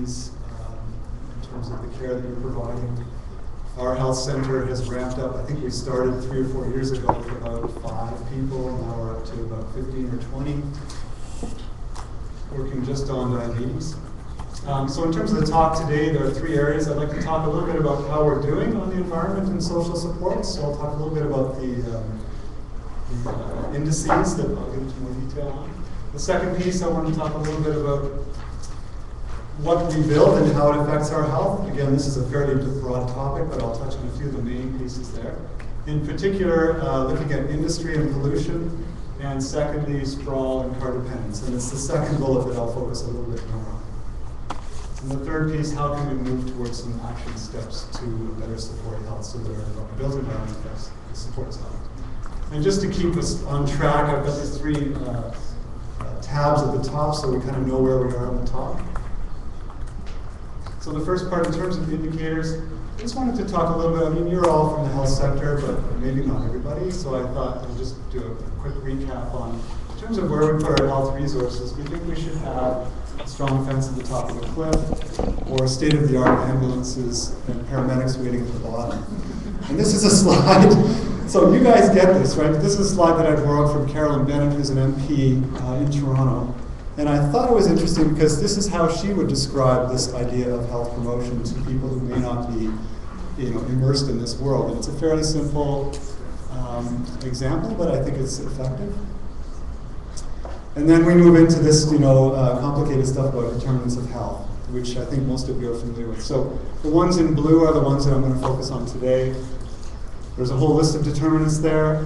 in terms of the care that you're providing. Our health center has ramped up. I think we started 3 or 4 years ago with about 5 people. Now we're up to about 15 or 20, working just on diabetes. So in terms of the talk today, there are 3 areas. I'd like to talk a little bit about how we're doing on the environment and social supports. So I'll talk a little bit about the indices that I'll get into more detail on. The second piece, I want to talk a little bit about what we build and how it affects our health. Again, this is a fairly broad topic, but I'll touch on a few of the main pieces there. In particular, looking at industry and pollution, and secondly, sprawl and car dependence. And it's the second bullet that I'll focus a little bit more on. And the third piece, how can we move towards some action steps to better support health so that our built environment supports health. And just to keep us on track, I've got these 3 tabs at the top so we kind of know where we are on the top. So the first part, in terms of indicators, I just wanted to talk a little bit. I mean, you're all from the health sector, but maybe not everybody. So I thought I'd just do a quick recap on, in terms of where we put our health resources. We think we should have a strong fence at the top of the cliff, or state-of-the-art ambulances and paramedics waiting at the bottom. And this is a slide. So you guys get this, right? This is a slide that I borrowed from Carolyn Bennett, who's an MP in Toronto. And I thought it was interesting because this is how she would describe this idea of health promotion to people who may not be, immersed in this world. And it's a fairly simple example, but I think it's effective. And then we move into this, complicated stuff about determinants of health, which I think most of you are familiar with. So the ones in blue are the ones that I'm going to focus on today. There's a whole list of determinants there: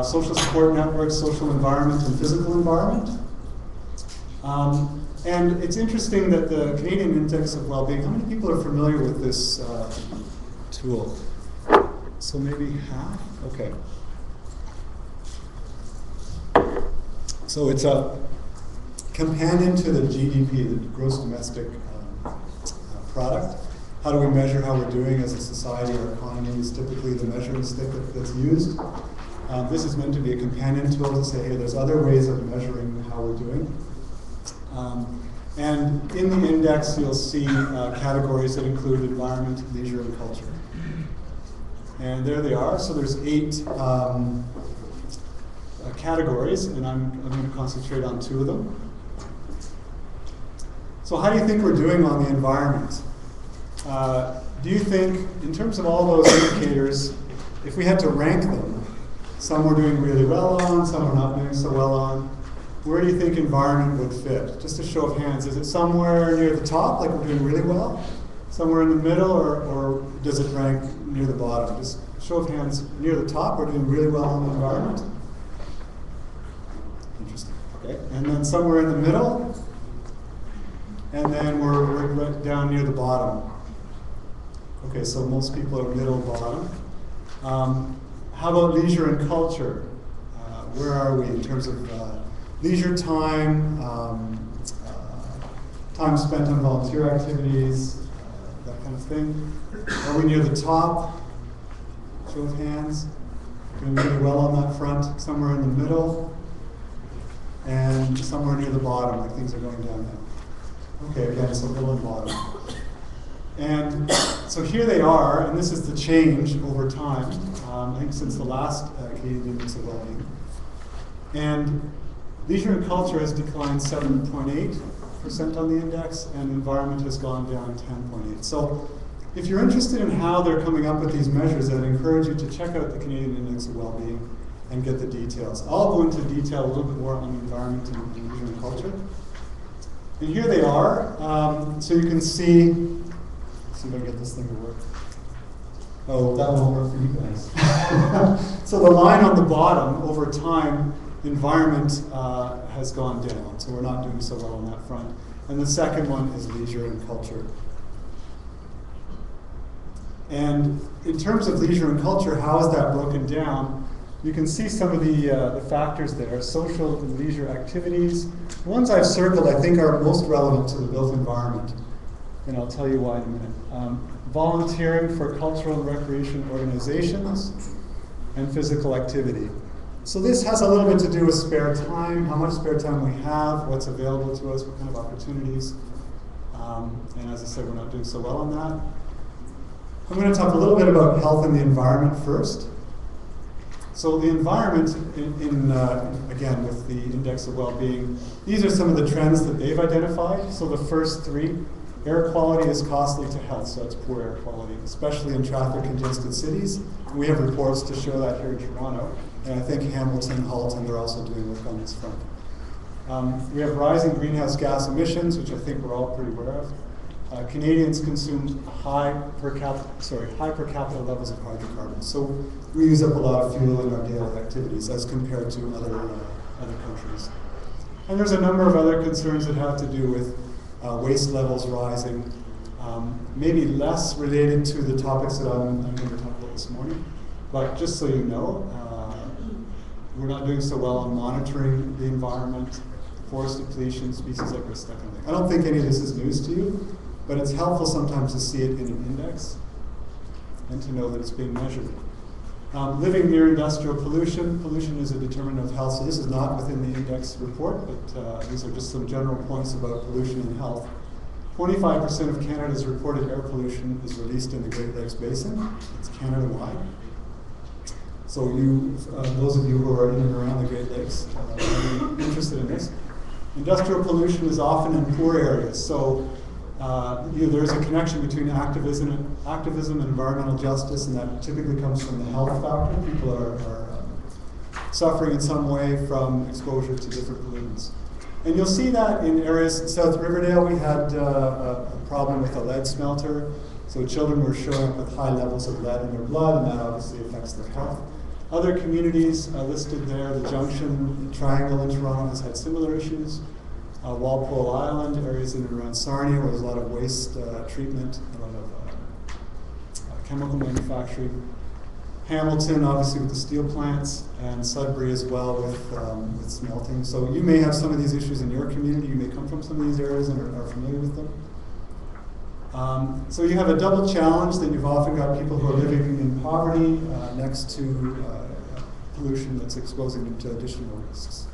social support networks, social environment, and physical environment. And it's interesting that the Canadian Index of Wellbeing, how many people are familiar with this tool? So maybe half? Okay. So it's a companion to the GDP, the gross domestic product. How do we measure how we're doing as a society? Our economy is typically the measuring stick that's used. This is meant to be a companion tool to say, hey, there's other ways of measuring how we're doing. And in the index, you'll see categories that include environment, leisure, and culture. And there they are. So there's 8 categories, and I'm going to concentrate on 2 of them. So how do you think we're doing on the environment? Do you think, in terms of all those indicators, if we had to rank them, some we're doing really well on, some we're not doing so well on, where do you think environment would fit? Just a show of hands. Is it somewhere near the top, like we're doing really well? Somewhere in the middle, or does it rank near the bottom? Just show of hands, near the top, we're doing really well on the environment? Interesting. Okay. And then somewhere in the middle, and then we're right down near the bottom. Okay, so most people are middle, bottom. How about leisure and culture? Where are we in terms of leisure time, time spent on volunteer activities, that kind of thing? Are we near the top? Show of hands. Doing really well on that front. Somewhere in the middle, and somewhere near the bottom, like things are going downhill. Okay, again, so middle and bottom. And so here they are, and this is the change over time, I think since the last Canadian Index of Wellbeing. And leisure and culture has declined 7.8% on the index, and environment has gone down 10.8%. So if you're interested in how they're coming up with these measures, I'd encourage you to check out the Canadian Index of Wellbeing and get the details. I'll go into detail a little bit more on the environment and leisure and culture. And here they are. So you can see if I can get this thing to work. Oh, that won't work for you guys. So the line on the bottom, over time, environment has gone down. So we're not doing so well on that front. And the second one is leisure and culture. And in terms of leisure and culture, how is that broken down? You can see some of the factors there. Social and leisure activities. The ones I've circled, I think, are most relevant to the built environment. And I'll tell you why in a minute. Volunteering for cultural and recreation organizations, and physical activity. So this has a little bit to do with spare time, how much spare time we have, what's available to us, what kind of opportunities. And as I said, we're not doing so well on that. I'm going to talk a little bit about health and the environment first. So the environment, again, with the index of well-being, these are some of the trends that they've identified. So the first three, air quality is costly to health, so that's poor air quality, especially in traffic-congested cities. We have reports to show that here in Toronto, and I think Hamilton, Halton, they're also doing work on this front. We have rising greenhouse gas emissions, which I think we're all pretty aware of. Canadians consume high per capita levels of hydrocarbons. So we use up a lot of fuel in our daily activities as compared to other countries. And there's a number of other concerns that have to do with waste levels rising, maybe less related to the topics that I'm going to talk about this morning. But just so you know, we're not doing so well on monitoring the environment, forest depletion, species like this, that kind of thing. I don't think any of this is news to you, but it's helpful sometimes to see it in an index and to know that it's being measured. Living near industrial pollution. Pollution is a determinant of health, so this is not within the index report, but these are just some general points about pollution and health. 25% of Canada's reported air pollution is released in the Great Lakes Basin. It's Canada-wide. So those of you who are in and around the Great Lakes are interested in this. Industrial pollution is often in poor areas, so there's a connection between activism and environmental justice, and that typically comes from the health factor. People are suffering in some way from exposure to different pollutants. And you'll see that in areas in South Riverdale. We had a problem with a lead smelter, so children were showing up with high levels of lead in their blood, and that obviously affects their health. Other communities listed there, the Junction Triangle in Toronto has had similar issues. Walpole Island, areas in and around Sarnia, where there's a lot of waste treatment, a lot of chemical manufacturing. Hamilton, obviously, with the steel plants, and Sudbury as well with smelting. So you may have some of these issues in your community. You may come from some of these areas and are familiar with them. So you have a double challenge that you've often got people who are living in poverty next to pollution that's exposing them to additional risks.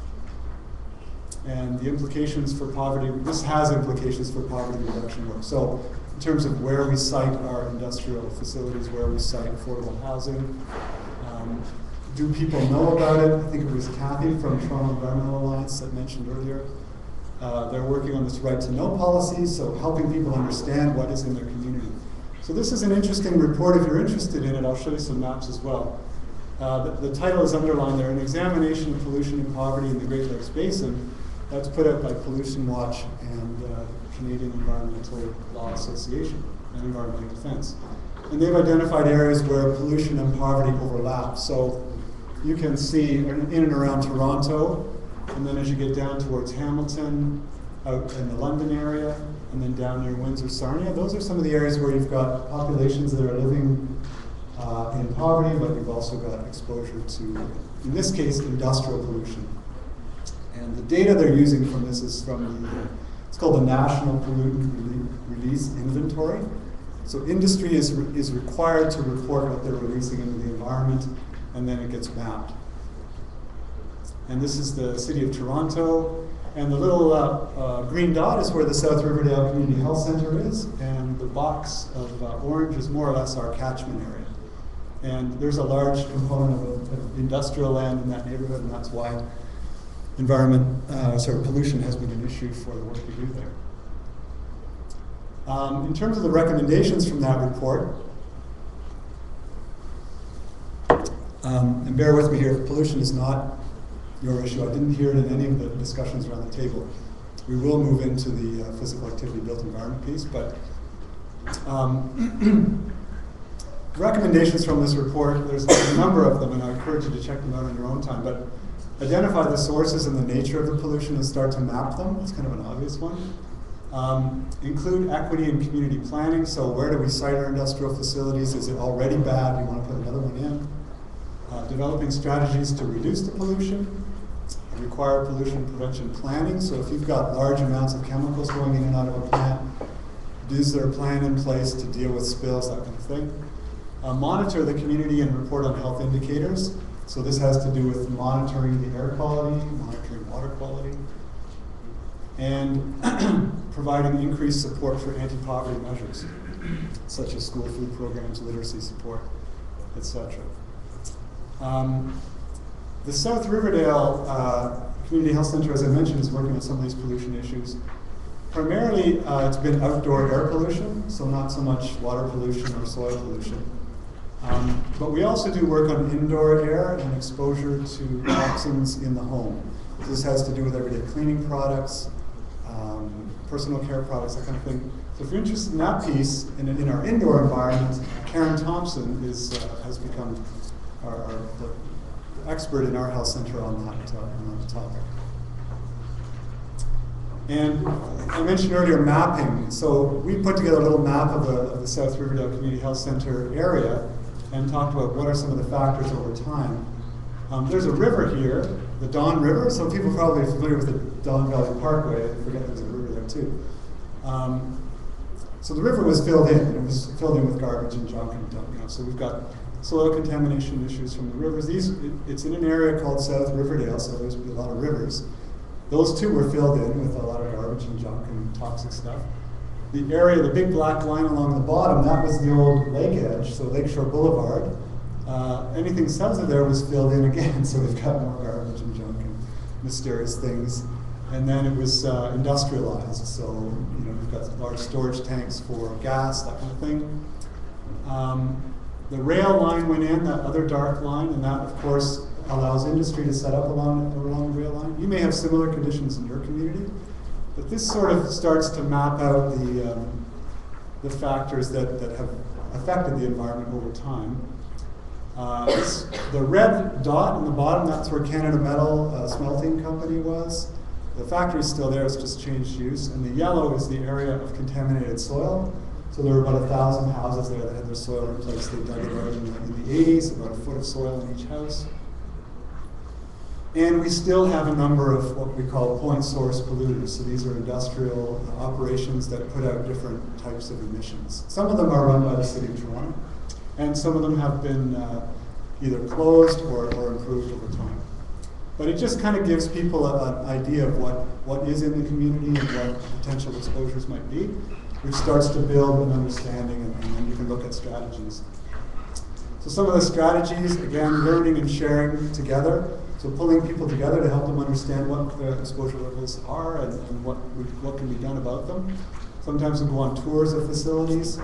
And the implications for poverty, this has implications for poverty reduction work. So in terms of where we site our industrial facilities, where we site affordable housing, do people know about it? I think it was Kathy from Toronto Environmental Alliance that mentioned earlier. They're working on this right to know policy, so helping people understand what is in their community. So this is an interesting report. If you're interested in it, I'll show you some maps as well. The title is underlined there, An Examination of Pollution and Poverty in the Great Lakes Basin. That's put out by Pollution Watch and Canadian Environmental Law Association and Environmental Defense. And they've identified areas where pollution and poverty overlap. So you can see in and around Toronto, and then as you get down towards Hamilton, out in the London area, and then down near Windsor, Sarnia, those are some of the areas where you've got populations that are living in poverty, but you've also got exposure to, in this case, industrial pollution. And the data they're using from this is from it's called the National Pollutant Release Inventory. So industry is required to report what they're releasing into the environment, and then it gets mapped. And this is the city of Toronto, and the little green dot is where the South Riverdale Community Health Centre is, and the box of orange is more or less our catchment area. And there's a large component of industrial land in that neighborhood, and that's why pollution has been an issue for the work we do there. In terms of the recommendations from that report, and bear with me here, pollution is not your issue. I didn't hear it in any of the discussions around the table. We will move into the physical activity built environment piece, but recommendations from this report, there's a number of them, and I encourage you to check them out on your own time, but identify the sources and the nature of the pollution and start to map them. That's kind of an obvious one. Include equity in community planning. So where do we site our industrial facilities? Is it already bad? Do you want to put another one in? Developing strategies to reduce the pollution. Require pollution prevention planning. So if you've got large amounts of chemicals going in and out of a plant, is there a plan in place to deal with spills, that kind of thing? Monitor the community and report on health indicators. So this has to do with monitoring the air quality, monitoring water quality. and providing increased support for anti-poverty measures, such as school food programs, literacy support, etc. The South Riverdale Community Health Center, as I mentioned, is working on some of these pollution issues. Primarily, it's been outdoor air pollution, so not so much water pollution or soil pollution. But we also do work on indoor air and exposure to toxins in the home. This has to do with everyday cleaning products, personal care products, that kind of thing. So if you're interested in that piece, in our indoor environment, Karen Thompson has become the expert in our health center on that topic. And I mentioned earlier mapping. So we put together a little map of the South Riverdale Community Health Center area and talked about what are some of the factors over time. There's a river here, the Don River. Some people are probably familiar with the Don Valley Parkway. I forget there's a river there too. So the river was filled in. It was filled in with garbage and junk and dump. So we've got soil contamination issues from the rivers. It's in an area called South Riverdale, so there's a lot of rivers. Those two were filled in with a lot of garbage and junk and toxic stuff. The area, the big black line along the bottom, that was the old lake edge, so Lakeshore Boulevard. Anything south of there was filled in again, so we've got more garbage and junk and mysterious things. And then it was industrialized, so we've got large storage tanks for gas, that kind of thing. The rail line went in, that other dark line, and that, of course, allows industry to set up along the rail line. You may have similar conditions in your community, but this sort of starts to map out the factors that have affected the environment over time. The red dot in the bottom, that's where Canada Metal Smelting Company was. The factory's still there, it's just changed use. And the yellow is the area of contaminated soil. So there were about 1,000 houses there that had their soil replaced. They dug it out in the 80s, about a foot of soil in each house. And we still have a number of what we call point source polluters. So these are industrial operations that put out different types of emissions. Some of them are run by the City of Toronto, and some of them have been either closed or improved over time. But it just kind of gives people an idea of what is in the community and what potential exposures might be, which starts to build an understanding, and then you can look at strategies. So some of the strategies, again, learning and sharing together. So pulling people together to help them understand what the exposure levels are and what can be done about them. Sometimes we'll go on tours of facilities.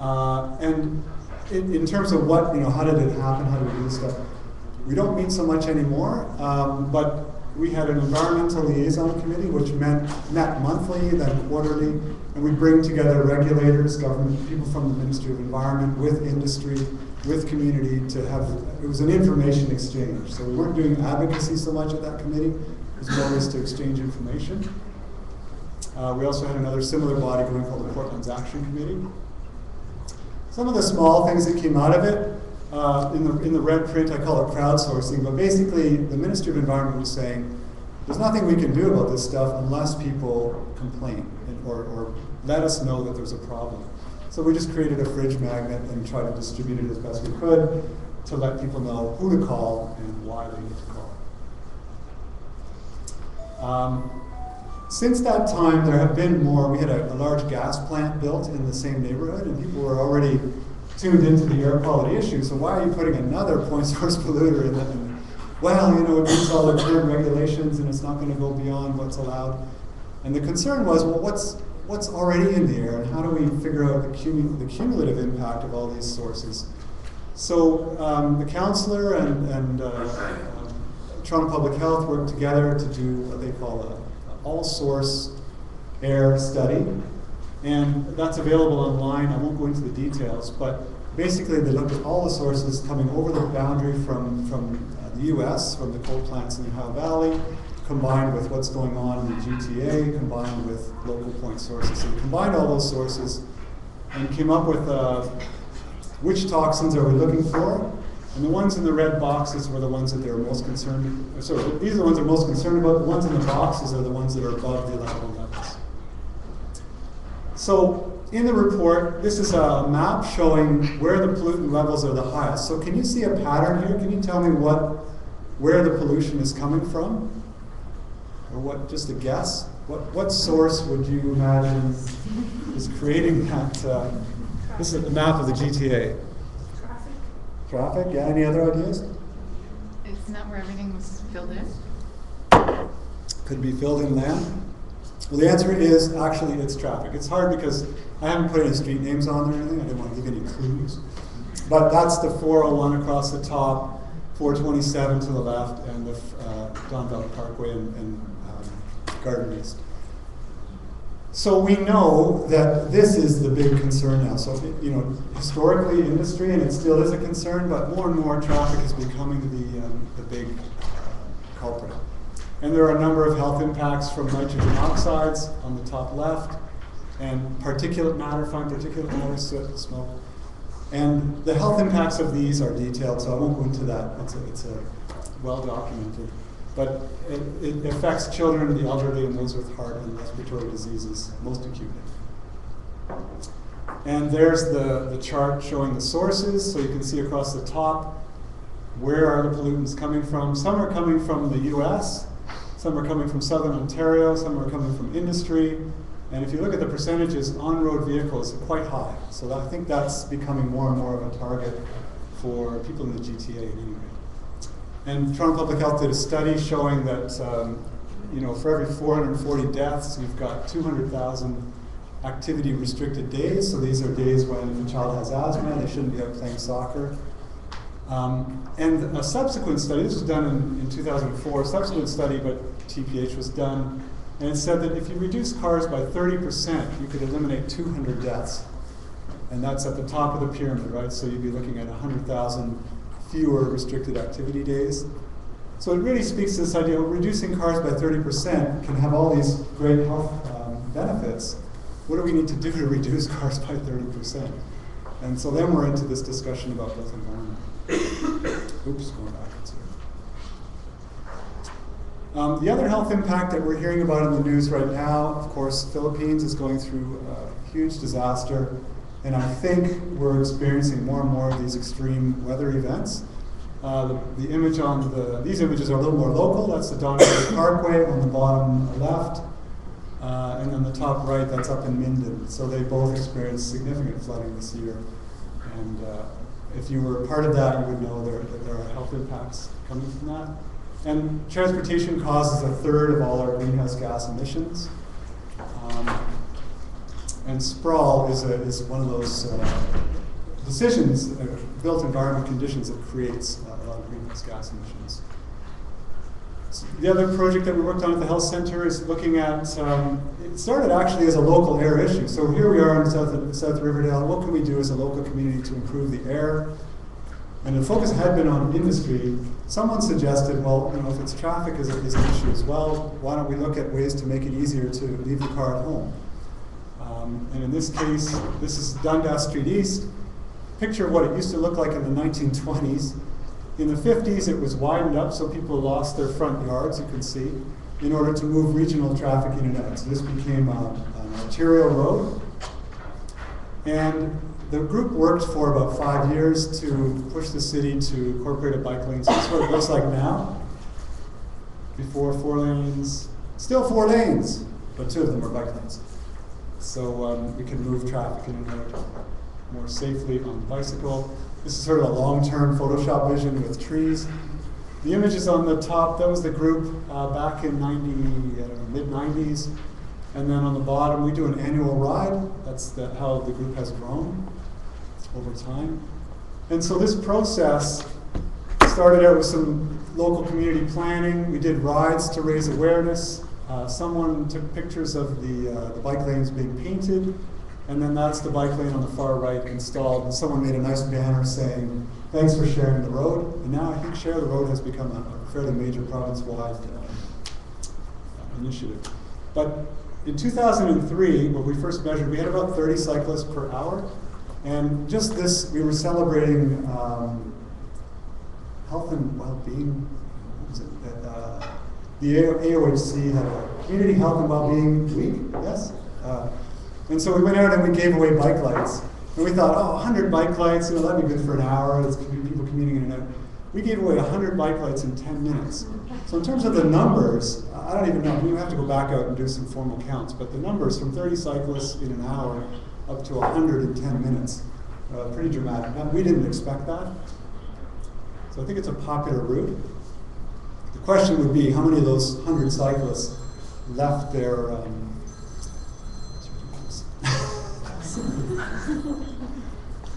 And in terms of how did it happen, how did we do this stuff, we don't meet so much anymore, but we had an environmental liaison committee which met monthly, then quarterly, and we bring together regulators, government, people from the Ministry of Environment, with industry, with community to have, it was an information exchange. So we weren't doing advocacy so much at that committee, it was more just to exchange information. We also had another similar body going called the Portland's Action Committee. Some of the small things that came out of it, in the red print I call it crowdsourcing, but basically the Ministry of Environment was saying, there's nothing we can do about this stuff unless people complain or let us know that there's a problem. So we just created a fridge magnet and tried to distribute it as best we could to let people know who to call and why they need to call. Since that time, there have been more. We had a large gas plant built in the same neighborhood, and people were already tuned into the air quality issue. So why are you putting another point source polluter in it? Well, it meets all the current regulations, and it's not going to go beyond what's allowed. And the concern was, well, what's already in the air, and how do we figure out the cumulative impact of all these sources? So the councillor and Toronto Public Health worked together to do what they call an all-source air study, and that's available online. I won't go into the details, but basically they looked at all the sources coming over the boundary from the U.S., from the coal plants in the Ohio Valley, combined with what's going on in the GTA, combined with local point sources. So we combined all those sources and came up with which toxins are we looking for. And the ones in the red boxes were the ones that they were most concerned with. Sorry, these are the ones they're most concerned about. The ones in the boxes are the ones that are above the allowable levels. So in the report, this is a map showing where the pollutant levels are the highest. So can you see a pattern here? Can you tell me where the pollution is coming from? Or what? Just a guess? What source would you imagine is creating that? This is the map of the GTA. Traffic. Traffic? Yeah. Any other ideas? Isn't that where everything was filled in? Could be filled in land. Well, the answer is actually it's traffic. It's hard because I haven't put any street names on there or anything. I didn't want to give any clues. But that's the 401 across the top, 427 to the left, and the Don Valley Parkway and Garden East. So we know that this is the big concern now. So, historically industry, and it still is a concern, but more and more traffic is becoming the big culprit. And there are a number of health impacts from nitrogen oxides on the top left, and particulate matter, fine particulate matter, soot, smoke. And the health impacts of these are detailed, so I won't go into that. It's well documented. But it affects children, the elderly, and those with heart and respiratory diseases most acutely. And there's the chart showing the sources, so you can see across the top where are the pollutants coming from. Some are coming from the US, some are coming from southern Ontario, some are coming from industry. And if you look at the percentages, on-road vehicles are quite high. So I think that's becoming more and more of a target for people in the GTA at any rate. And Toronto Public Health did a study showing that for every 440 deaths, you've got 200,000 activity-restricted days. So these are days when if a child has asthma, they shouldn't be out playing soccer. And a subsequent study, this was done in 2004, a subsequent study, but TPH was done, and it said that if you reduce cars by 30%, you could eliminate 200 deaths. And that's at the top of the pyramid, right? So you'd be looking at 100,000 fewer restricted activity days. So it really speaks to this idea of reducing cars by 30% can have all these great health benefits. What do we need to do to reduce cars by 30%? And so then we're into this discussion about built environment. Oops, going backwards here. The other health impact that we're hearing about in the news right now, of course, Philippines is going through a huge disaster. And I think we're experiencing more and more of these extreme weather events. The image on these images are a little more local. That's the Don Valley Parkway on the bottom left. And on the top right, that's up in Minden. So they both experienced significant flooding this year. And if you were part of that, you would know that there are health impacts coming from that. And transportation causes a third of all our greenhouse gas emissions. And sprawl is one of those decisions, built environment conditions that creates a lot of greenhouse gas emissions. So the other project that we worked on at the health center is looking at, it started actually as a local air issue. So here we are in South Riverdale. What can we do as a local community to improve the air? And the focus had been on industry. Someone suggested, well, if it's traffic is an issue as well, why don't we look at ways to make it easier to leave the car at home? And in this case, this is Dundas Street East. Picture what it used to look like in the 1920s. In the 50s, it was widened up so people lost their front yards, you can see, in order to move regional traffic in and out. So this became an arterial road. And the group worked for about 5 years to push the city to incorporate a bike lane. So this is what it looks like now. Before 4 lanes, still 4 lanes, but 2 of them are bike lanes. So we can move traffic in and out more safely on the bicycle. This is sort of a long-term Photoshop vision with trees. The images on the top, that was the group back in mid-90s. And then on the bottom, we do an annual ride. That's how the group has grown over time. And so this process started out with some local community planning. We did rides to raise awareness. Someone took pictures of the bike lanes being painted, and then that's the bike lane on the far right installed. And someone made a nice banner saying, "Thanks for sharing the road." And now I think Share the Road has become a fairly major province-wide initiative. But in 2003, when we first measured, we had about 30 cyclists per hour. And just this, we were celebrating health and well-being. The AOHC had a Community Health and Wellbeing Week, yes? And so we went out and we gave away bike lights. And we thought, 100 bike lights, that'd be good for an hour. It's people commuting in and out. We gave away 100 bike lights in 10 minutes. So in terms of the numbers, I don't even know, we have to go back out and do some formal counts, but the numbers from 30 cyclists in an hour up to 100 in 10 minutes, pretty dramatic. Now, we didn't expect that. So I think it's a popular route. The question would be, how many of those 100 cyclists left their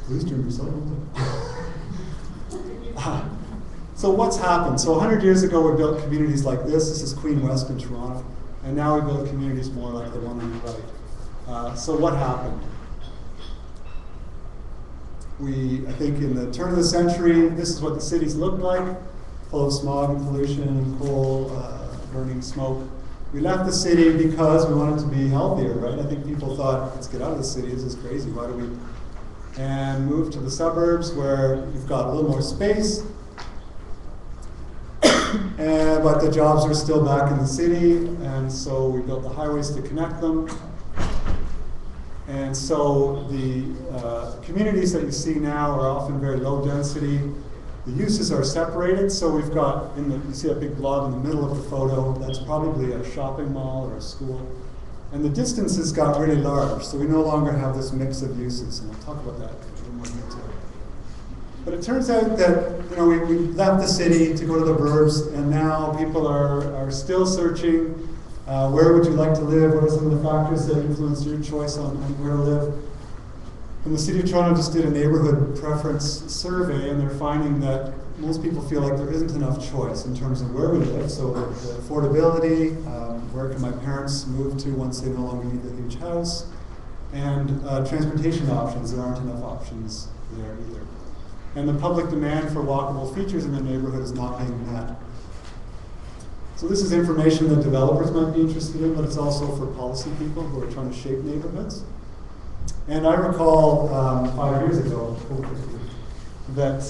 please turn yourself on. So what's happened? So 100 years ago we built communities like this. This is Queen West in Toronto. And now we build communities more like the one on the right. So what happened? I think in the turn of the century, this is what the cities looked like, full of smog and pollution and coal, burning smoke. We left the city because we wanted to be healthier, right? I think people thought, let's get out of the city, this is crazy, why do we? And move to the suburbs where you've got a little more space, but the jobs are still back in the city, and so we built the highways to connect them. And so the communities that you see now are often very low density. The uses are separated, so we've got, you see that big blob in the middle of the photo, that's probably a shopping mall or a school. And the distances got really large, so we no longer have this mix of uses, and we'll talk about that in a little more detail. But it turns out that we left the city to go to the burbs, and now people are still searching. Where would you like to live? What are some of the factors that influence your choice on where to live? And the City of Toronto just did a neighborhood preference survey, and they're finding that most people feel like there isn't enough choice in terms of where we live. So the affordability, where can my parents move to once they no longer need the huge house, and transportation options. There aren't enough options there either. And the public demand for walkable features in the neighborhood is not being met. So this is information that developers might be interested in, but it's also for policy people who are trying to shape neighborhoods. And I recall 5 years ago that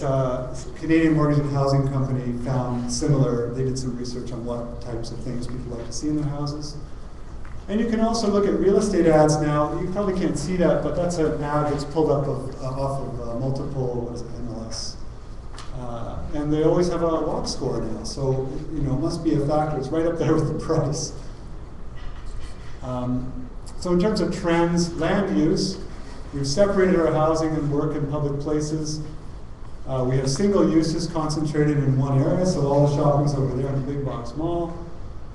Canadian Mortgage and Housing Company found similar, they did some research on what types of things people like to see in their houses. And you can also look at real estate ads now. You probably can't see that, but that's an ad that's pulled up off of multiple MLS. And they always have a walk score now, so it must be a factor. It's right up there with the price. So in terms of trends, land use, we've separated our housing and work in public places. We have single uses concentrated in one area, so all the shopping's over there in the big box mall.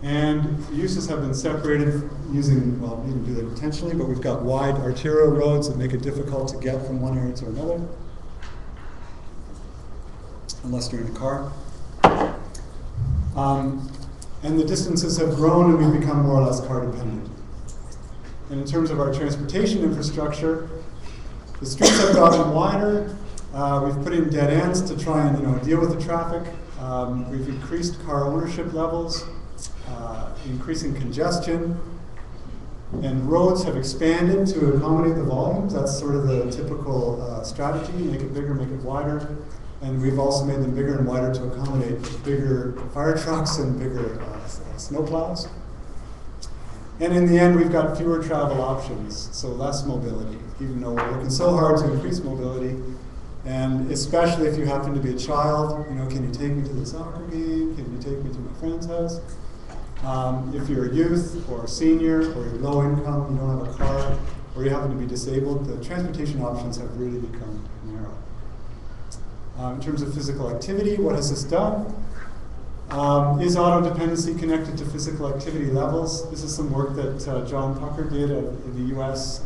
And uses have been separated using, well, we didn't do that intentionally, but we've got wide arterial roads that make it difficult to get from one area to another, unless you're in a car. And the distances have grown and we've become more or less car dependent. And in terms of our transportation infrastructure, the streets have gotten wider. We've put in dead ends to try and deal with the traffic. We've increased car ownership levels, increasing congestion, and roads have expanded to accommodate the volumes. That's sort of the typical strategy: make it bigger, make it wider. And we've also made them bigger and wider to accommodate bigger fire trucks and bigger snowplows. And in the end, we've got fewer travel options, so less mobility, even though we're working so hard to increase mobility. And especially if you happen to be a child, can you take me to the soccer game? Can you take me to my friend's house? If you're a youth or a senior or you're low income, you don't have a car, or you happen to be disabled, the transportation options have really become narrow. In terms of physical activity, what has this done? Is auto dependency connected to physical activity levels? This is some work that John Tucker did in the US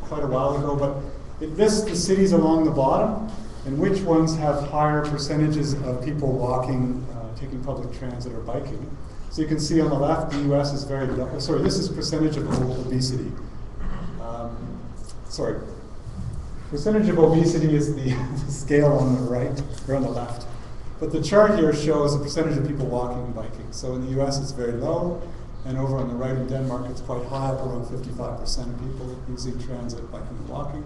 quite a while ago, but it lists the cities along the bottom and which ones have higher percentages of people walking, taking public transit or biking. So you can see on the left, the US is very low. Sorry, this is percentage of obesity. Percentage of obesity is the scale on the right, or on the left. But the chart here shows the percentage of people walking and biking. So in the US it's very low, and over on the right in Denmark it's quite high, up around 55% of people using transit, biking, and walking.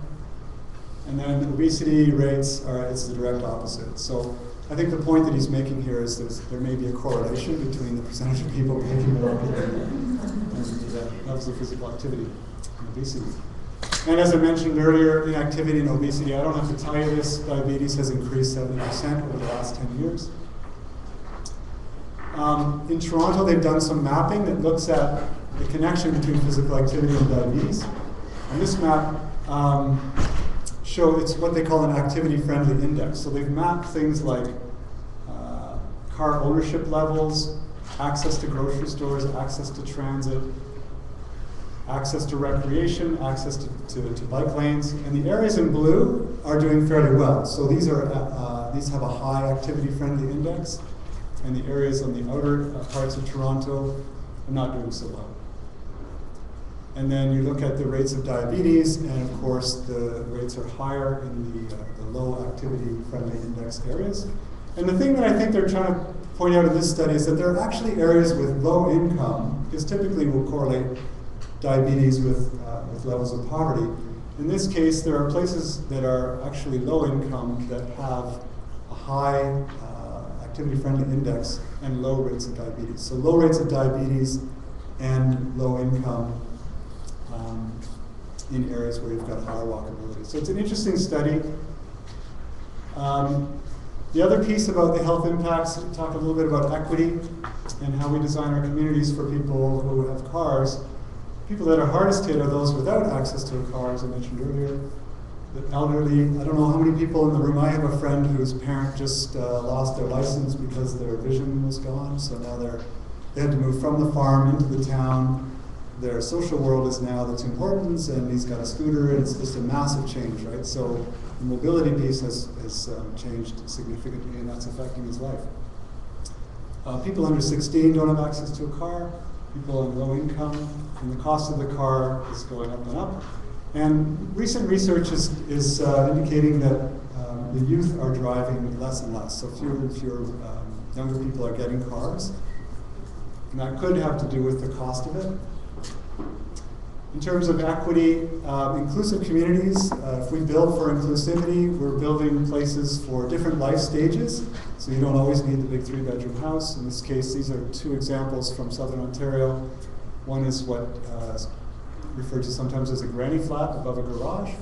And then obesity rates it's the direct opposite. So I think the point that he's making here is there may be a correlation between the percentage of people biking and walking and the levels of physical activity and obesity. And as I mentioned earlier, inactivity and obesity. I don't have to tell you this, diabetes has increased 70% over the last 10 years. In Toronto, they've done some mapping that looks at the connection between physical activity and diabetes. And this map it's what they call an activity-friendly index. So they've mapped things like car ownership levels, access to grocery stores, access to transit, access to recreation, access to bike lanes. And the areas in blue are doing fairly well. So these have a high activity-friendly index. And the areas on the outer parts of Toronto are not doing so well. And then you look at the rates of diabetes, and of course the rates are higher in the low activity-friendly index areas. And the thing that I think they're trying to point out in this study is that there are actually areas with low income, because typically we'll correlate diabetes with levels of poverty. In this case, there are places that are actually low income that have a high activity-friendly index and low rates of diabetes. So low rates of diabetes and low income in areas where you've got higher walkability. So it's an interesting study. The other piece about the health impacts, we talk a little bit about equity and how we design our communities for people who have cars. People that are hardest hit are those without access to a car, as I mentioned earlier. The elderly, I don't know how many people in the room. I have a friend whose parent just lost their license because their vision was gone. So now they had to move from the farm into the town. Their social world is now that's importance, and he's got a scooter, and it's just a massive change, right? So the mobility piece has changed significantly, and that's affecting his life. People under 16 don't have access to a car. People on low income, and the cost of the car is going up and up. And recent research is indicating that the youth are driving less and less. So fewer and fewer younger people are getting cars. And that could have to do with the cost of it. In terms of equity, inclusive communities, if we build for inclusivity, we're building places for different life stages. So you don't always need the big 3-bedroom house. In this case, these are 2 examples from Southern Ontario. One is what is referred to sometimes as a granny flat above a garage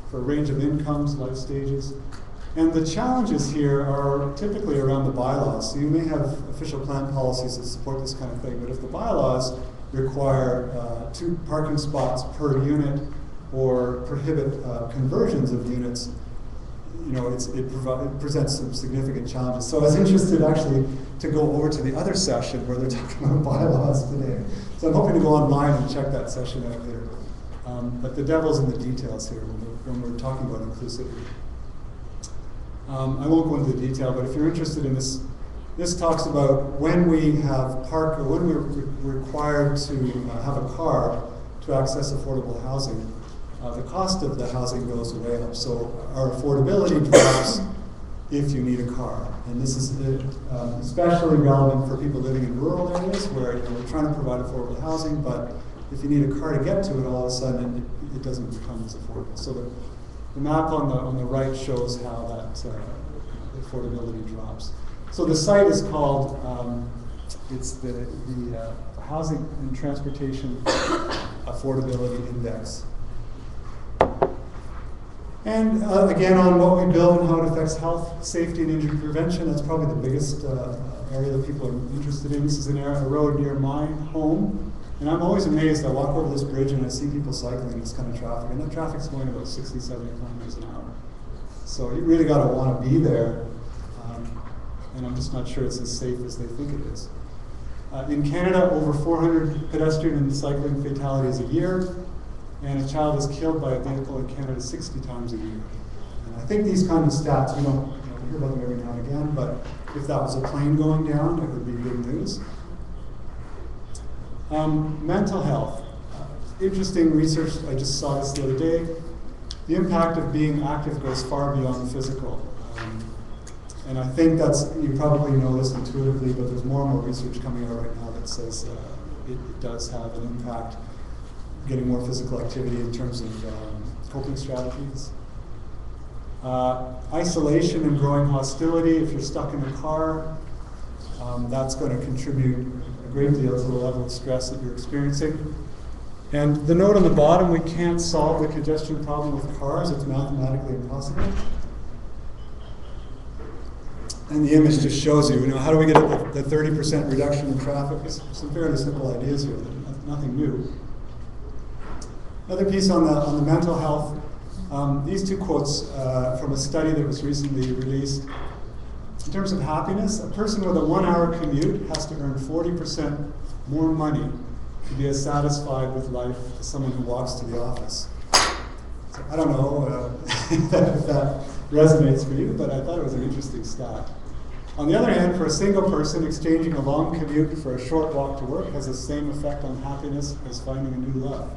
for a range of incomes, life stages. And the challenges here are typically around the bylaws. So you may have official plan policies that support this kind of thing, but if the bylaws require 2 parking spots per unit or prohibit conversions of units, it presents some significant challenges. So I was interested actually to go over to the other session where they're talking about bylaws today. So I'm hoping to go online and check that session out later. But the devil's in the details here when we're talking about inclusivity. I won't go into the detail, but if you're interested in this, this talks about when we have when we're required to have a car to access affordable housing, the cost of the housing goes way up. So our affordability drops if you need a car. And this is especially relevant for people living in rural areas where we're trying to provide affordable housing, but if you need a car to get to it, all of a sudden it doesn't become as affordable. So the map on the right shows how that affordability drops. So the site is called, it's the Housing and Transportation Affordability Index. And again, on what we build and how it affects health, safety, and injury prevention, that's probably the biggest area that people are interested in. This is a road near my home. And I'm always amazed. I walk over this bridge and I see people cycling in this kind of traffic. And that traffic's going about 60, 70 kilometers an hour. So you really got to want to be there. And I'm just not sure it's as safe as they think it is. In Canada, over 400 pedestrian and cycling fatalities a year. And a child is killed by a vehicle in Canada 60 times a year. And I think these kind of stats, we don't hear about them every now and again, but if that was a plane going down, it would be big news. Mental health. Interesting research, I just saw this the other day. The impact of being active goes far beyond the physical. And I think you probably know this intuitively, but there's more and more research coming out right now that says it does have an impact, getting more physical activity in terms of coping strategies. Isolation and growing hostility. If you're stuck in a car, that's going to contribute a great deal to the level of stress that you're experiencing. And the note on the bottom, we can't solve the congestion problem with cars. It's mathematically impossible. And the image just shows you, how do we get the 30% reduction in traffic? It's some fairly simple ideas here, nothing new. Another piece on the mental health. These two quotes from a study that was recently released. In terms of happiness, a person with a 1-hour commute has to earn 40% more money to be as satisfied with life as someone who walks to the office. So I don't know if that resonates for you, but I thought it was an interesting stat. On the other hand, for a single person, exchanging a long commute for a short walk to work has the same effect on happiness as finding a new love.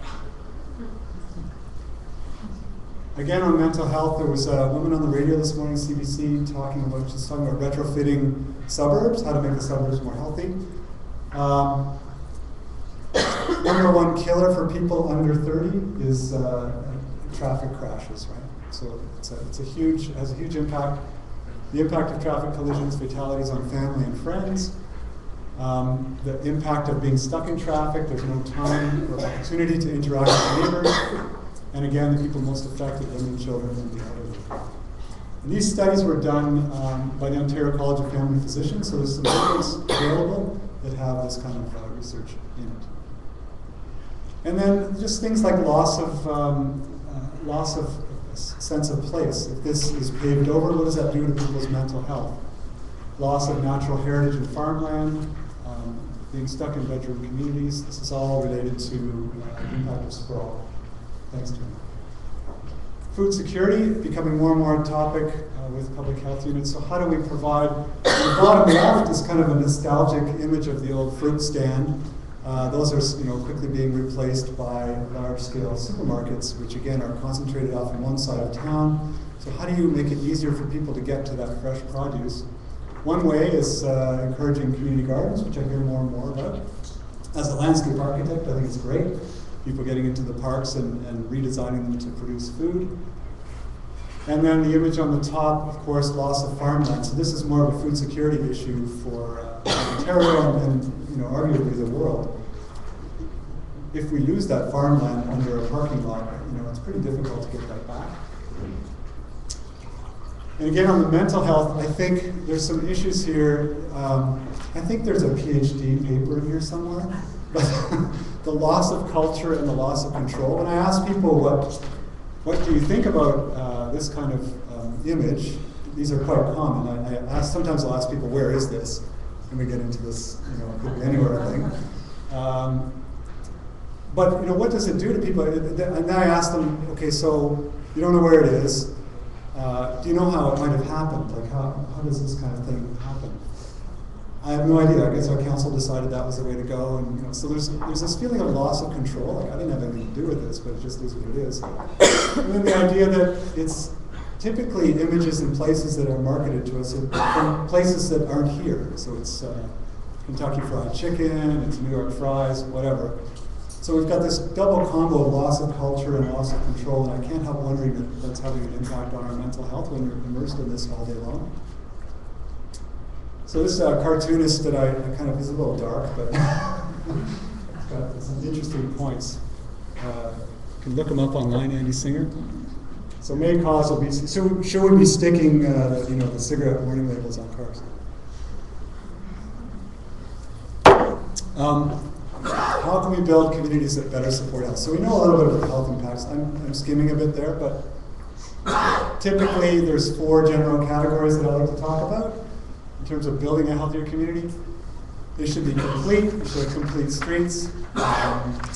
Again, on mental health, there was a woman on the radio this morning, CBC, talking about retrofitting suburbs, how to make the suburbs more healthy. Number one killer for people under 30 is traffic crashes, right? So it has a huge impact. The impact of traffic collisions, fatalities on family and friends. The impact of being stuck in traffic, there's no time or opportunity to interact with neighbors. And again, the people most affected, women, children, and the elderly. And these studies were done by the Ontario College of Family Physicians, so there's some papers available that have this kind of research in it. And then just things like loss of sense of place. If this is paved over, what does that do to people's mental health? Loss of natural heritage and farmland, being stuck in bedroom communities. This is all related to the impact of sprawl. Thanks, Jim. Food security, becoming more and more a topic with public health units. So how do we provide, on the bottom left is kind of a nostalgic image of the old fruit stand. Those are quickly being replaced by large-scale supermarkets, which again are concentrated off on one side of town. So how do you make it easier for people to get to that fresh produce? One way is encouraging community gardens, which I hear more and more about. As a landscape architect, I think it's great. People getting into the parks and redesigning them to produce food. And then the image on the top, of course, loss of farmland. So this is more of a food security issue for Ontario and arguably the world. If we lose that farmland under a parking lot, it's pretty difficult to get that back. And again, on the mental health, I think there's some issues here. I think there's a PhD paper in here somewhere. But the loss of culture and the loss of control. When I ask people what do you think about this kind of image, these are quite common. Sometimes I'll ask people, where is this? And we get into this, it could be anywhere, I think. But what does it do to people? And then I ask them, okay, so you don't know where it is. Do you know how it might have happened? Like how does this kind of thing happen? I have no idea. I guess our council decided that was the way to go, and so there's this feeling of loss of control. Like I didn't have anything to do with this, but it just is what it is. And then the idea that it's typically images in places that are marketed to us from places that aren't here. So it's Kentucky Fried Chicken, it's New York fries, whatever. So we've got this double combo of loss of culture and loss of control, and I can't help wondering that that's having an impact on our mental health when we're immersed in this all day long. So this cartoonist that I kind of, is a little dark, but it's got some interesting points. You can look him up online, Andy Singer. So may cause obesity. So should we be sticking the cigarette warning labels on cars? How can we build communities that better support health? So we know a little bit about the health impacts. I'm skimming a bit there, but typically there's 4 general categories that I like to talk about. In terms of building a healthier community, they should be complete. We should have complete streets.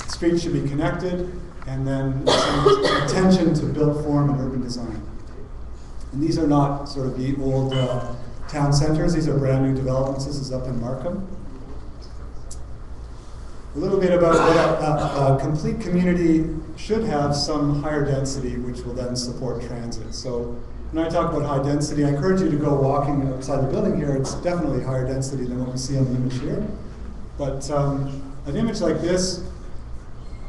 Streets should be connected, and then some attention to built form and urban design. And these are not sort of the old town centers. These are brand new developments. This is up in Markham. A little bit about what a complete community should have: some higher density, which will then support transit. So when I talk about high density, I encourage you to go walking outside the building here. It's definitely higher density than what we see on the image here. But an image like this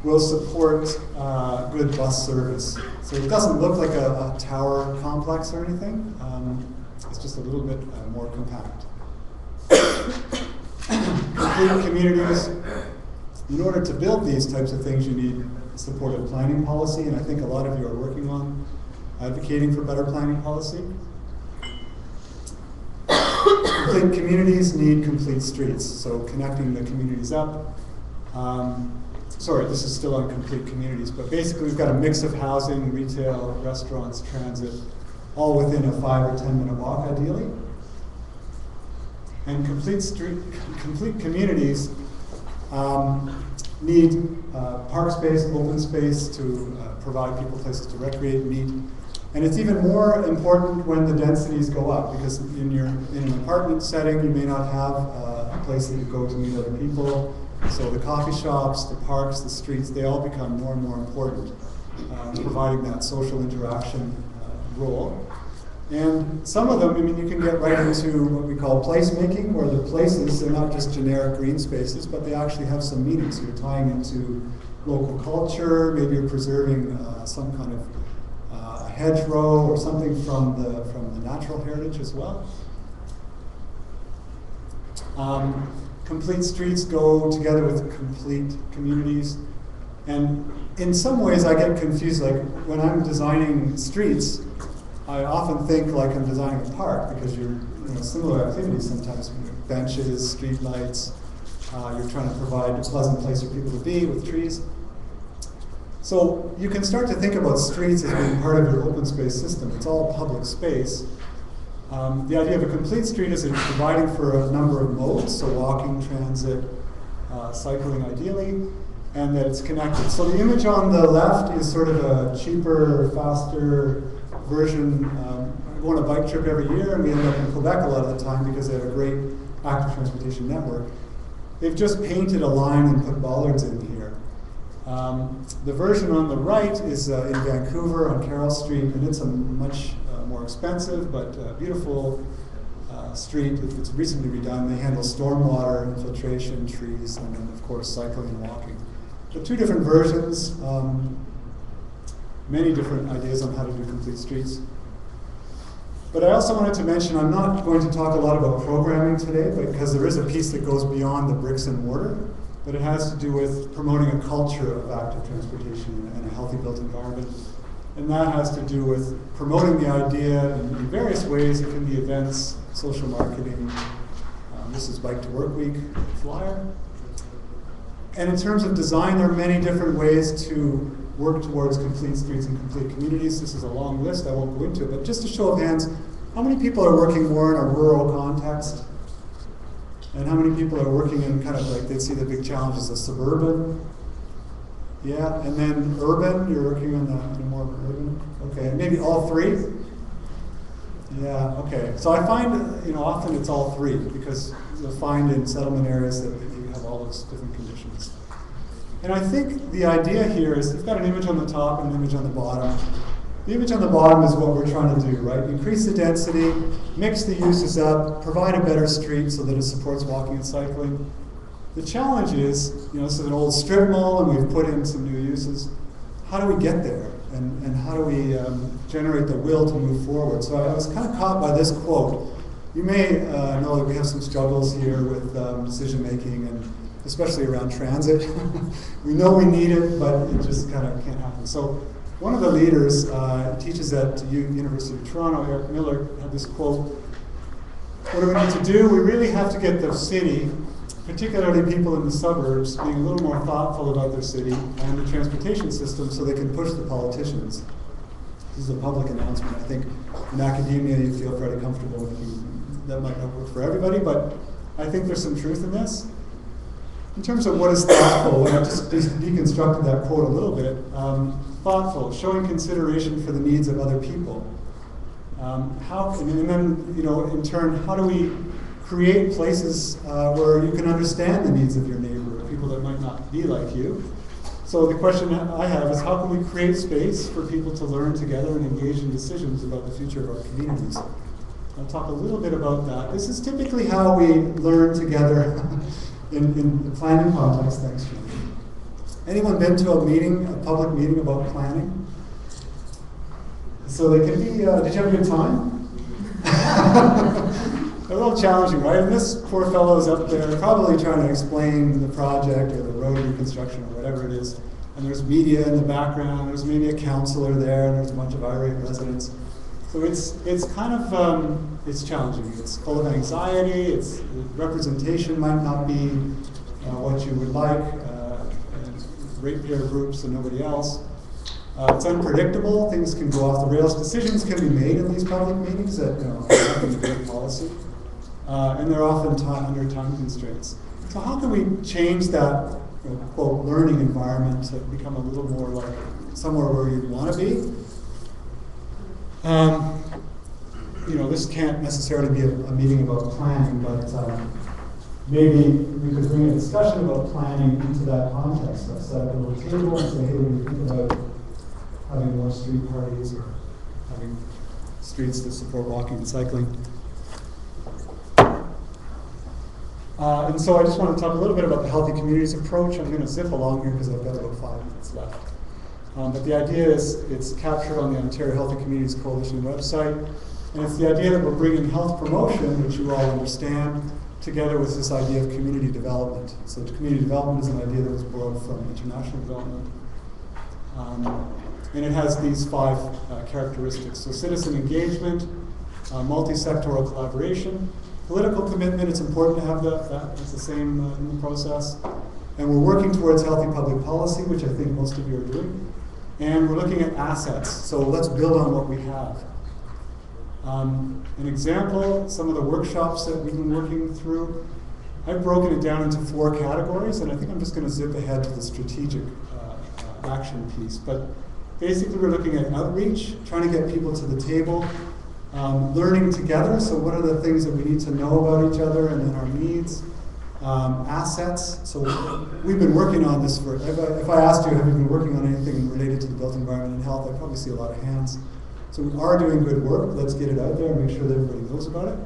will support good bus service. So it doesn't look like a tower complex or anything. It's just a little bit more compact. Complete communities In order to build these types of things, you need supportive planning policy, and I think a lot of you are working on advocating for better planning policy. Complete communities need complete streets, so connecting the communities up. Sorry, this is still on complete communities, but basically we've got a mix of housing, retail, restaurants, transit, all within a 5 or 10 minute walk ideally. And complete communities need park space, open space to provide people places to recreate and meet. And it's even more important when the densities go up, because in an apartment setting, you may not have a place that you go to meet other people. So the coffee shops, the parks, the streets, they all become more and more important, providing that social interaction role. And some of them, I mean, you can get right into what we call placemaking, where the places, they're not just generic green spaces, but they actually have some meaning. So you're tying into local culture, maybe you're preserving some kind of hedgerow or something from the natural heritage as well. Complete streets go together with complete communities. And in some ways I get confused, like when I'm designing streets, I often think like I'm designing a park, because you're similar activities sometimes, benches, street lights, you're trying to provide a pleasant place for people to be with trees. So you can start to think about streets as being part of your open space system. It's all public space. The idea of a complete street is it's providing for a number of modes, so walking, transit, cycling ideally, and that it's connected. So the image on the left is sort of a cheaper, faster version. I go on a bike trip every year, and we end up in Quebec a lot of the time because they have a great active transportation network. They've just painted a line and put bollards in here. The version on the right is in Vancouver on Carroll Street, and it's a much more expensive but beautiful street. It's recently redone. They handle stormwater, infiltration, trees, and then of course cycling and walking. So two different versions, many different ideas on how to do complete streets. But I also wanted to mention, I'm not going to talk a lot about programming today, because there is a piece that goes beyond the bricks and mortar, but it has to do with promoting a culture of active transportation and a healthy built environment. And that has to do with promoting the idea in various ways. It can be events, social marketing. This is Bike to Work Week flyer. And in terms of design, there are many different ways to work towards complete streets and complete communities. This is a long list, I won't go into it, but just a show of hands, how many people are working more in a rural context? And how many people are working in kind of like, they'd see the big challenge as a suburban? Yeah, and then urban, you're working on the more urban? Okay, maybe all three? Yeah, okay. So I find, often it's all three, because you'll find in settlement areas that you have all those different conditions. And I think the idea here is, you've got an image on the top and an image on the bottom. The image on the bottom is what we're trying to do, right? Increase the density, mix the uses up, provide a better street so that it supports walking and cycling. The challenge is, this is an old strip mall and we've put in some new uses. How do we get there? And how do we generate the will to move forward? So I was kind of caught by this quote. You may know that we have some struggles here with decision making, and especially around transit. We know we need it, but it just kind of can't happen. So one of the leaders teaches at University of Toronto, Eric Miller, had this quote: what do we need to do? We really have to get the city, particularly people in the suburbs, being a little more thoughtful about their city and the transportation system so they can push the politicians. This is a public announcement. I think in academia you feel fairly comfortable with that might not work for everybody, but I think there's some truth in this. In terms of what is thoughtful, and I just deconstructed that quote a little bit, thoughtful, showing consideration for the needs of other people. And then, in turn, how do we create places where you can understand the needs of your neighbor, people that might not be like you? So the question I have is, how can we create space for people to learn together and engage in decisions about the future of our communities? I'll talk a little bit about that. This is typically how we learn together in the planning context. Thanks, John. Anyone been to a public meeting about planning? So they can be, did you have a good time? a little challenging, right? And this poor fellow is up there probably trying to explain the project or the road reconstruction or whatever it is. And there's media in the background, there's maybe a counselor there, and there's a bunch of irate residents. So it's kind of, it's challenging. It's full of anxiety, its representation might not be what you would like, and ratepayer groups and nobody else. It's unpredictable, things can go off the rails, decisions can be made in these public meetings that have nothing to do with policy. And they're often under time constraints. So how can we change that, quote, learning environment to become a little more like somewhere where you'd want to be? This can't necessarily be a meeting about planning, but maybe we could bring a discussion about planning into that context. Let's set up a little table and say, hey, when you think about having more street parties or having streets that support walking and cycling. And so I just want to talk a little bit about the Healthy Communities approach. I'm going to zip along here because I've got about 5 minutes left. But the idea is it's captured on the Ontario Healthy Communities Coalition website. And it's the idea that we're bringing health promotion, which you all understand, together with this idea of community development. So community development is an idea that was borrowed from international development. And it has these 5 characteristics. So citizen engagement, multi-sectoral collaboration, political commitment. It's important to have that. It's the same in the process. And we're working towards healthy public policy, which I think most of you are doing. And we're looking at assets. So let's build on what we have. An example, some of the workshops that we've been working through, I've broken it down into 4 categories, and I think I'm just going to zip ahead to the strategic action piece. But basically we're looking at outreach, trying to get people to the table, learning together, so what are the things that we need to know about each other and then our needs, assets. So we've been working on this for, if I asked you, have you been working on anything related to the built environment and health, I'd probably see a lot of hands. So we are doing good work. Let's get it out there and make sure that everybody knows about it.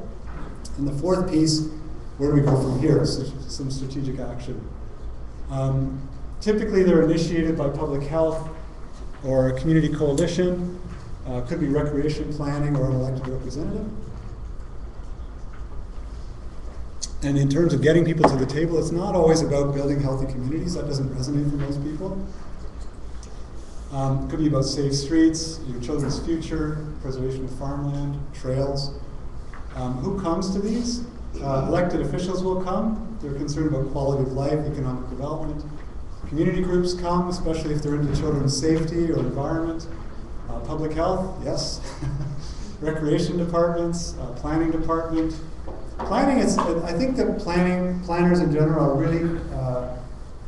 And the 4th piece, where do we go from here? So some strategic action. Typically they're initiated by public health or a community coalition. Could be recreation planning or an elected representative. And in terms of getting people to the table, it's not always about building healthy communities. That doesn't resonate for most people. Could be about safe streets, your children's future, preservation of farmland, trails. Who comes to these? Elected officials will come. They're concerned about quality of life, economic development. Community groups come, especially if they're into children's safety or environment. Public health, yes. Recreation departments, planning department. Planning is, I think that planners in general are really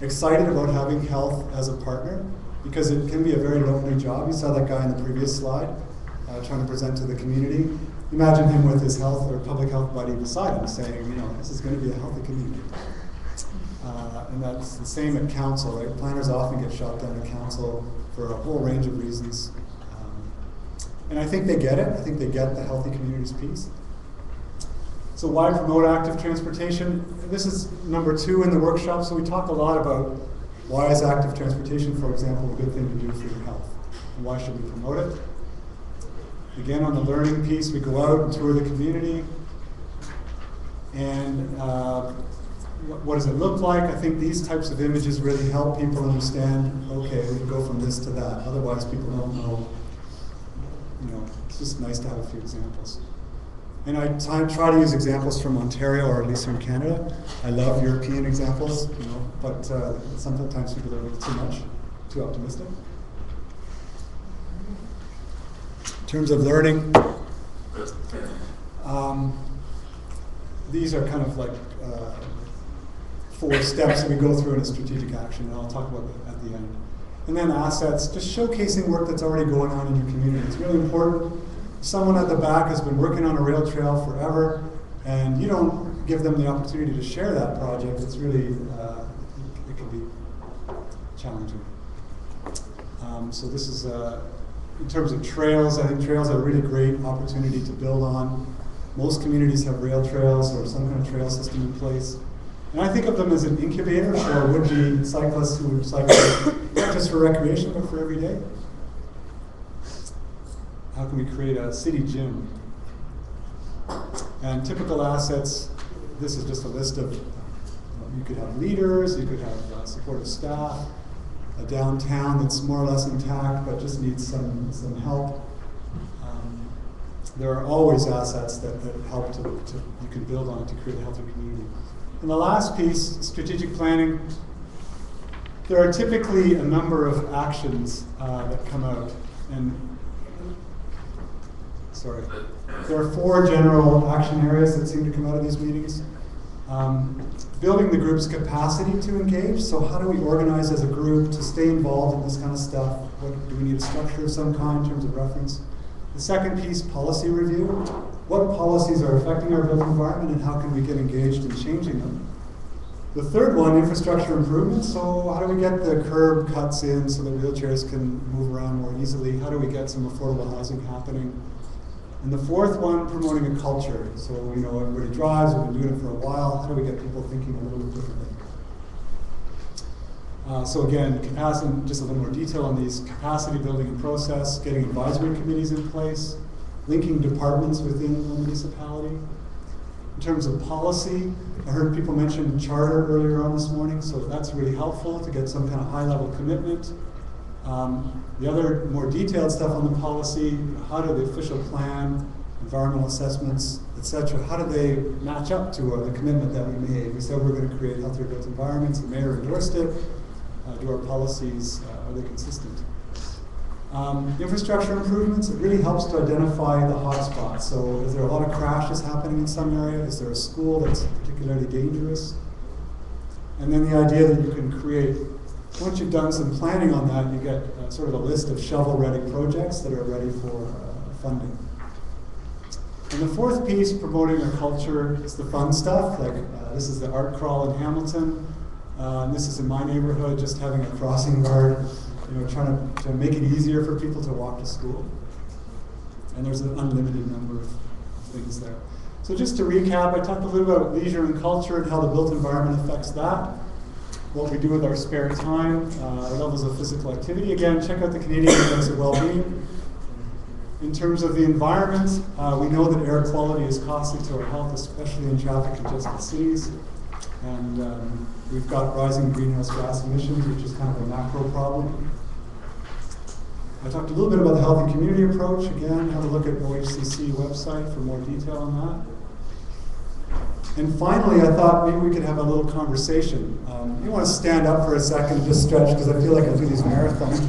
excited about having health as a partner because it can be a very lonely job. You saw that guy in the previous slide trying to present to the community. Imagine him with his health or public health buddy beside him saying, this is going to be a healthy community. And that's the same at council, right? Planners often get shot down at council for a whole range of reasons. And I think they get it. I think they get the healthy communities piece. So why promote active transportation? This is number 2 in the workshop. So we talk a lot about why is active transportation, for example, a good thing to do for your health? And why should we promote it? Again, on the learning piece, we go out and tour the community. And what does it look like? I think these types of images really help people understand, okay, we can go from this to that. Otherwise, people don't know. It's just nice to have a few examples. And I try to use examples from Ontario, or at least from Canada. I love European examples, but sometimes people are a little too much, too optimistic. In terms of learning, these are kind of like 4 steps we go through in a strategic action, and I'll talk about that at the end. And then assets, just showcasing work that's already going on in your community. It's really important. Someone at the back has been working on a rail trail forever, and you don't give them the opportunity to share that project. It's really, it can be challenging. So this is, in terms of trails, I think trails are a really great opportunity to build on. Most communities have rail trails or some kind of trail system in place. And I think of them as an incubator for would-be cyclists who would cycle not just for recreation, but for every day. How can we create a city gym? And typical assets, this is just a list of, you could have leaders, you could have supportive staff, a downtown that's more or less intact but just needs some help. There are always assets that help you can build on to create a healthy community. And the last piece, strategic planning, there are typically a number of actions that come out. And sorry, there are 4 general action areas that seem to come out of these meetings. Building the group's capacity to engage. So how do we organize as a group to stay involved in this kind of stuff? Do we need a structure of some kind in terms of reference? The second piece, policy review. What policies are affecting our built environment and how can we get engaged in changing them? The third one, infrastructure improvements. So how do we get the curb cuts in so that wheelchairs can move around more easily? How do we get some affordable housing happening? And the fourth one, promoting a culture. So everybody drives, we've been doing it for a while. How do we get people thinking a little bit differently? So again, capacity, just a little more detail on these, capacity building and process, getting advisory committees in place, linking departments within the municipality. In terms of policy, I heard people mention charter earlier on this morning, so that's really helpful to get some kind of high-level commitment. The other more detailed stuff on the policy, how do the official plan, environmental assessments, etc., how do they match up to the commitment that we made? We said we're going to create healthier built environments, the mayor endorsed it. Do our policies, are they consistent? Infrastructure improvements, it really helps to identify the hotspots. So is there a lot of crashes happening in some area? Is there a school that's particularly dangerous? And then the idea that you can create, once you've done some planning on that, you get sort of a list of shovel-ready projects that are ready for funding. And the fourth piece, promoting a culture, is the fun stuff. Like this is the art crawl in Hamilton. And this is in my neighborhood, just having a crossing guard, trying to make it easier for people to walk to school. And there's an unlimited number of things there. So just to recap, I talked a little bit about leisure and culture and how the built environment affects that, what we do with our spare time, our levels of physical activity. Again, check out the Canadian Index of Wellbeing. In terms of the environment, we know that air quality is costly to our health, especially in traffic-congested cities. And we've got rising greenhouse gas emissions, which is kind of a macro problem. I talked a little bit about the healthy community approach. Again, have a look at OHCC website for more detail on that. And finally, I thought maybe we could have a little conversation. You want to stand up for a second and just stretch, because I feel like I do these marathons.